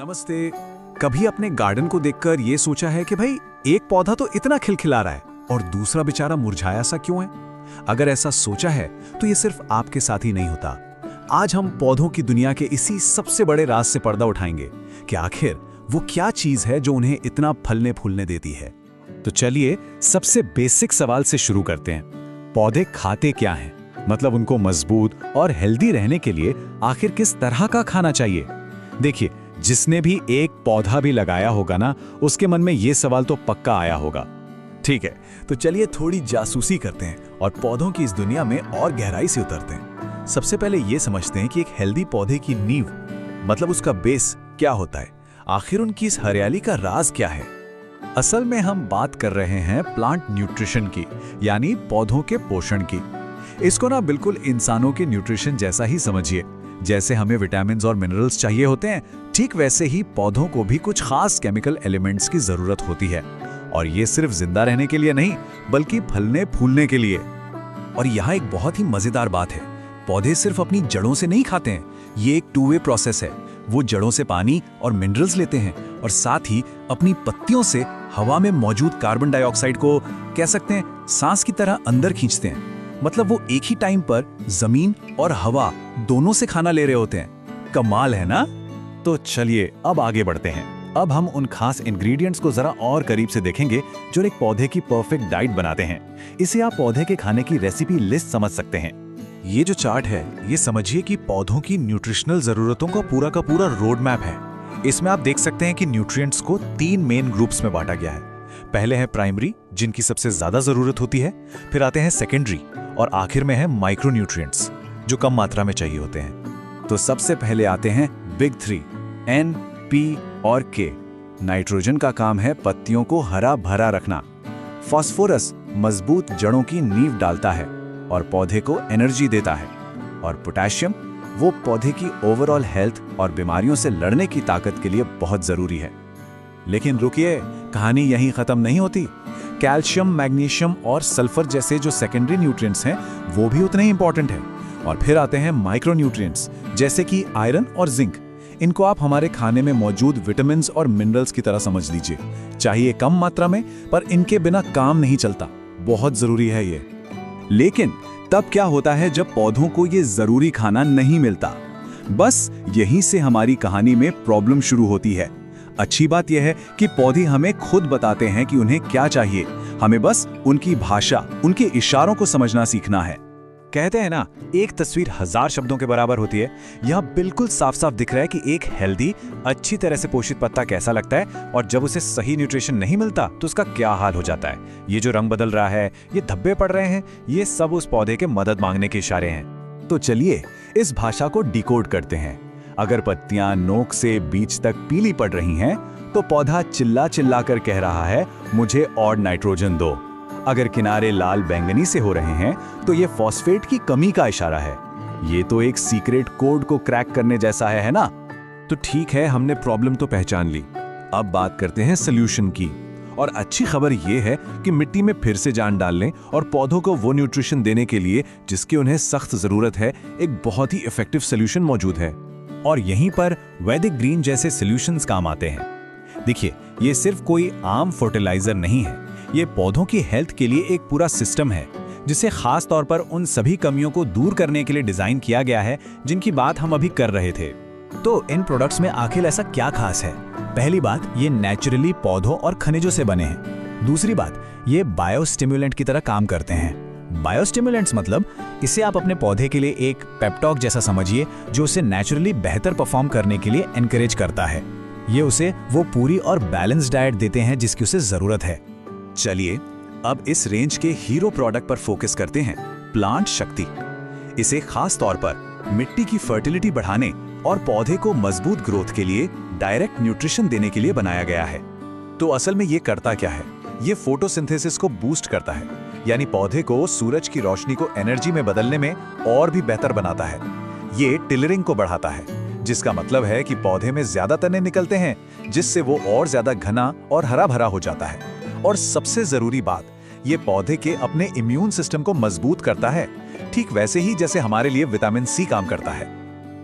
नमस्ते। कभी अपने गार्डन को देखकर ये सोचा है कि भाई एक पौधा तो इतना खिलखिला रहा है और दूसरा बेचारा मुरझाया सा क्यों है? अगर ऐसा सोचा है तो ये सिर्फ आपके साथ ही नहीं होता। आज हम पौधों की दुनिया के इसी सबसे बड़े राज से पर्दा उठाएंगे कि आखिर वो क्या चीज है जो उन्हें इतना फलने फूलने देती है। तो चलिए सबसे बेसिक सवाल से शुरू करते हैं। पौधे खाते क्या हैं? मतलब उनको मजबूत और हेल्दी रहने के लिए आखिर किस तरह का खाना चाहिए? देखिए, जिसने भी एक पौधा भी लगाया होगा ना, उसके मन में ये सवाल तो पक्का आया होगा। ठीक है, तो चलिए थोड़ी जासूसी करते हैं और पौधों की इस दुनिया में और गहराई से उतरते हैं। सबसे पहले ये समझते हैं कि एक हेल्दी पौधे की नींव, मतलब उसका बेस क्या होता है। आखिर उनकी इस हरियाली का राज क्या है? असल में हम बात कर रहे हैं प्लांट न्यूट्रिशन की, यानी पौधों के पोषण की। इसको ना बिल्कुल इंसानों के न्यूट्रिशन जैसा ही समझिए। जैसे हमें विटामिन्स और मिनरल्स चाहिए होते हैं, ठीक वैसे ही पौधों को भी कुछ खास केमिकल एलिमेंट्स की जरूरत होती है। और ये सिर्फ जिंदा रहने के लिए नहीं, बल्कि फलने फूलने के लिए। और यहाँ एक बहुत ही मजेदार बात है, पौधे सिर्फ अपनी जड़ों से नहीं खाते हैं। ये एक टू वे प्रोसेस है। वो जड़ों से पानी और मिनरल्स लेते हैं और साथ ही अपनी पत्तियों से हवा में मौजूद कार्बन डाइऑक्साइड को, कह सकते हैं, सांस की तरह अंदर खींचते हैं। मतलब वो एक ही टाइम पर जमीन और हवा दोनों से खाना ले रहे होते हैं। कमाल है ना? तो चलिए अब आगे बढ़ते हैं। अब हम उन खास इंग्रेडिएंट्स को जरा और करीब से देखेंगे जो एक पौधे की परफेक्ट डाइट बनाते हैं। इसे आप पौधे के खाने की रेसिपी लिस्ट समझ सकते हैं। ये जो चार्ट है, ये समझिए कि पौधों की न्यूट्रिशनल जरूरतों का पूरा रोड मैप है। इसमें आप देख सकते हैं कि न्यूट्रिएंट्स को 3 मेन ग्रुप्स में बांटा गया है। पहले है प्राइमरी, जिनकी सबसे ज्यादा जरूरत होती है। फिर आते हैं सेकेंडरी और आखिर में है माइक्रोन्यूट्रिएंट्स, जो कम मात्रा में चाहिए होते हैं। तो सबसे पहले आते हैं बिग 3, N, P और K। नाइट्रोजन का काम है पत्तियों को हरा भरा रखना। फास्फोरस मजबूत जड़ों की नींव डालता है और पौधे को एनर्जी देता है। और पोटेशियम वो पौधे की ओवरऑल हेल्थ और बीमारियों से लड़ने की ताकत के लिए बहुत जरूरी है। लेकिन रुकिए, कहानी यहीं खत्म नहीं होती। कैल्शियम, मैग्नीशियम और सल्फर जैसे जो सेकेंडरी न्यूट्रिएंट्स हैं, वो भी उतने ही इंपॉर्टेंट हैं। और फिर आते हैं माइक्रोन्यूट्रिएंट्स, जैसे कि आयरन और जिंक। इनको आप हमारे खाने में मौजूद विटामिन्स और मिनरल्स की तरह समझ लीजिए। चाहिए कम मात्रा में, पर इनके बिना काम नहीं चलता। बहुत जरूरी है ये। लेकिन तब क्या होता है जब पौधों को ये जरूरी खाना नहीं मिलता? बस यहीं से हमारी कहानी में प्रॉब्लम शुरू होती है। अच्छी बात यह है कि पौधे हमें खुद बताते हैं कि उन्हें क्या चाहिए। हमें बस उनकी भाषा, उनके इशारों को समझना सीखना है। कहते हैं ना, एक तस्वीर 1000 शब्दों के बराबर होती है। यह बिल्कुल साफ साफ दिख रहा है कि एक हेल्दी, अच्छी तरह से पोषित पत्ता कैसा लगता है और जब उसे सही न्यूट्रिशन नहीं मिलता तो उसका क्या हाल हो जाता है। ये जो रंग बदल रहा है, ये धब्बे पड़ रहे हैं, ये सब उस पौधे के मदद मांगने के इशारे हैं। तो चलिए इस भाषा को डिकोड करते हैं। अगर पत्तियां नोक से बीज तक पीली पड़ रही हैं, तो पौधा चिल्ला चिल्ला कर कह रहा है, मुझे और नाइट्रोजन दो। अगर किनारे लाल बैंगनी से हो रहे हैं, तो ये फॉस्फेट की कमी का इशारा है। ये तो एक सीक्रेट कोड को क्रैक करने जैसा है ना? तो ठीक है, हमने प्रॉब्लम तो पहचान ली। अब बात करते हैं सोल्यूशन की। और अच्छी खबर ये है कि मिट्टी में फिर से जान डाल लें और पौधों को वो न्यूट्रिशन देने के लिए जिसकी उन्हें सख्त जरूरत है, एक बहुत ही इफेक्टिव सोल्यूशन मौजूद है। और यहीं पर वैदिक ग्रीन जैसे सॉल्यूशंस काम आते हैं। देखिए, ये सिर्फ कोई आम फर्टिलाइजर नहीं है। ये पौधों की हेल्थ के लिए एक पूरा सिस्टम है, जिसे खास तौर पर उन सभी कमियों को दूर करने के लिए डिजाइन किया गया है जिनकी बात हम अभी कर रहे थे। तो इन प्रोडक्ट्स में आखिर ऐसा क्या खास है? पहली बात, ये नेचुरली पौधों और खनिजों से बने हैं। दूसरी बात, ये बायोस्टिमुलेंट की तरह काम करते हैं। बायोस्टिमुलेंट्स मतलब इसे आप अपने पौधे के लिए एक पेप्टॉक जैसा समझिए, जो उसे नेचुरली बेहतर परफॉर्म करने के लिए एनकरेज करता है। ये उसे वो पूरी और बैलेंस डाइट देते हैं जिसकी उसे जरूरत है। चलिए अब इस रेंज के हीरो प्रोडक्ट पर फोकस करते हैं, प्लांट शक्ति। इसे खास तौर पर मिट्टी की फर्टिलिटी बढ़ाने और पौधे को मजबूत ग्रोथ के लिए डायरेक्ट न्यूट्रिशन देने के लिए बनाया गया है। तो असल में ये करता क्या है? ये फोटोसिंथेसिस को बूस्ट करता है, यानी पौधे को सूरज की रोशनी को एनर्जी में बदलने में और भी बेहतर बनाता है। ये टिलरिंग को बढ़ाता है, जिसका मतलब है कि पौधे में ज्यादा तने निकलते हैं, जिससे वो और ज्यादा घना और हरा भरा हो जाता है। और सबसे जरूरी बात, ये पौधे के अपने इम्यून सिस्टम को मजबूत करता है, ठीक वैसे ही जैसे हमारे लिए विटामिन सी काम करता है।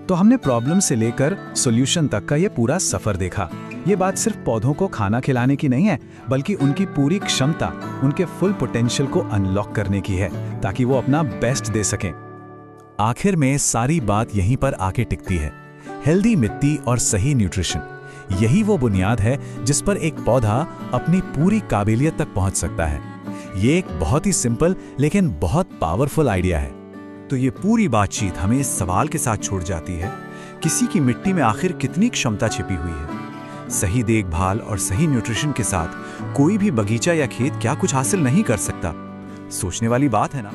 तो हमने प्रॉब्लम से लेकर सॉल्यूशन तक का ये पूरा सफर देखा। ये बात सिर्फ पौधों को खाना खिलाने की नहीं है, बल्कि उनकी पूरी क्षमता, उनके फुल पोटेंशियल को अनलॉक करने की है, ताकि वो अपना बेस्ट दे सकें। आखिर में सारी बात यहीं पर आके टिकती है, हेल्दी मिट्टी और सही न्यूट्रिशन। यही वो बुनियाद है जिस पर एक पौधा अपनी पूरी काबिलियत तक पहुंच सकता है। ये एक बहुत ही सिंपल लेकिन बहुत पावरफुल आइडिया है। तो ये पूरी बातचीत हमें इस सवाल के साथ छोड़ जाती है, किसी की मिट्टी में आखिर कितनी क्षमता छिपी हुई है। सही देखभाल और सही न्यूट्रिशन के साथ कोई भी बगीचा या खेत क्या कुछ हासिल नहीं कर सकता। सोचने वाली बात है ना।